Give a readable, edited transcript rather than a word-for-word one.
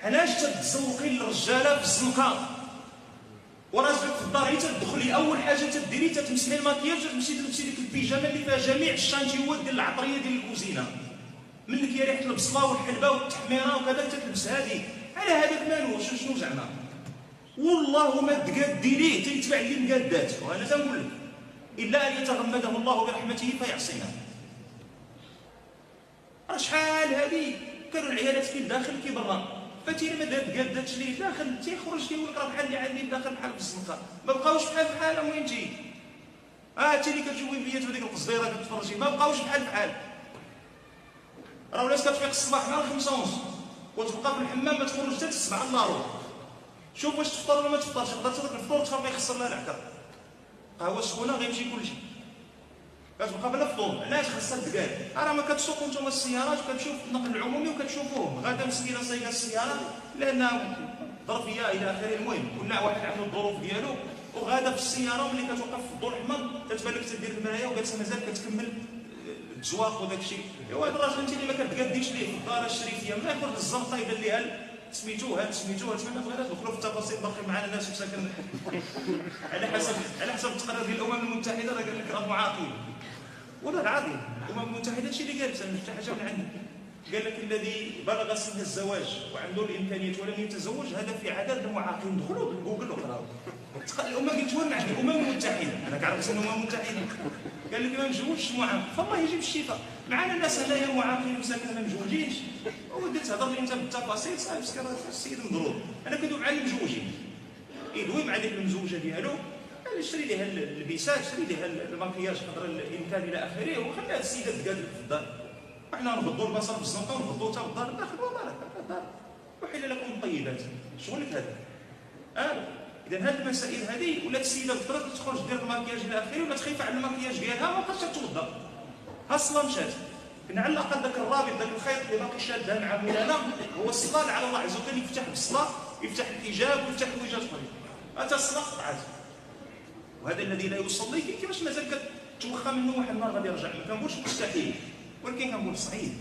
حناش تتسوقي للرجاله في الزنقه وراجلك في الدار هي تدخلي اول حاجه تديري تتمسحي الماكياج وتمشي تلبسي ديك البيجامه اللي فيها جميع الشانتيوات ديال العطريه ديال الكوزينه منك هي ريحه البصله والحلبه والتحميره وكذا تتلبس هذه على هذاك مالو شنو زعما والله ما تقادي ليه تيتبع لي المقادات وانا تنقول لك الا ان يتغمده الله برحمته فيعصينا. راه شحال هذه كانوا العيالات كي داخل كي برا فتيري ما تقاداتش ليه داخل تيخرج تيقول لك راه بحال اللي عندي داخل بحال في الزنقه ما بقاوش بحال وين جاي انت اللي كتشوفي بيات وديك القصديره كتفرجي ما بقاوش بحال راه ولات كتفيق الصباح نهار 5 ونص وتبقى في الحمام ما تخرج حتى 7 النهار. شوف واش تفطر ولا ما تفطرش تقدر تاكل الفطور تخاف ما يخسر لها العكر قهوه سخونه غيمشي كلشي كتبقى بلا فطور علاش خاصها الدكاد راه ما كتسوقوا نتوما السيارات وكتمشيو في النقل العمومي وكتشوفوهم غادا مسكينه صايده السياره لانها ظرفيه الى اخره. المهم كل واحد عنده الظروف ديالو وغادا في السياره ملي كتوقف في الضوء الاحمر كتبان لك تدير المرايه وجالسه مازال كتكمل التزواق وداك الشيء. ايوا هذا الراجل انت اللي ما كتقاديش ليه في الدار الشريفيه ما ياخذ الزنقه يدير ليها سميتوها تمنى بغينا ندخلوا في التفاصيل باقي معنا ناس مساكن على حسب التقرير ديال الامم المتحده راه قال لك راه معاقين والله العظيم الامم المتحده هادشي اللي قالت انا شفت حاجه من عندي قال لك الذي بلغ سن الزواج وعنده الامكانيات ولم يتزوج هذا في عدد المعاقين. دخلوا جوجل وقراو الامم قلت وين عندي الامم المتحده انا كنعرف الامم المتحده قال لك ما مجوجش معاق فالله يجيب الشفاء. معنا ناس هنايا معاقين مساكن ما مجوجينش وديت تهضر لي انت بالتفاصيل صافي مسكين السيد مضروب. انا كندوي مع المجوجين يدوي مع ديك المزوجه ديالو شري ليها البيسات شري ليها الماكياج قدر الامكان الى اخره وخليها السيده تقاد في الدار وحنا نغضوا البصر في الزنقه ونغضوا حتى في الدار داخل وبارك الدار وحل لكم الطيبات شغلك هذا. اذا هذه المسائل هذه ولات السيده بدرت تخرج دير الماكياج الى اخره ولا خايفه على الماكياج ديالها ما بقاتش توضا ها الصلاه مشات كنا على الاقل ذاك الرابط ذاك الخيط اللي باقي شادها مع مولانا هو الصلاه على الله عز وجل يفتح بالصلاه يفتح الحجاب ويفتح الوجهات اخرين حتى الصلاه قطعت. وهذا الذي لا يصلي كيفاش مازال كتوخى منه واحد النهار غادي يرجع ما كنقولش مستحيل ولكن كنقول صعيب.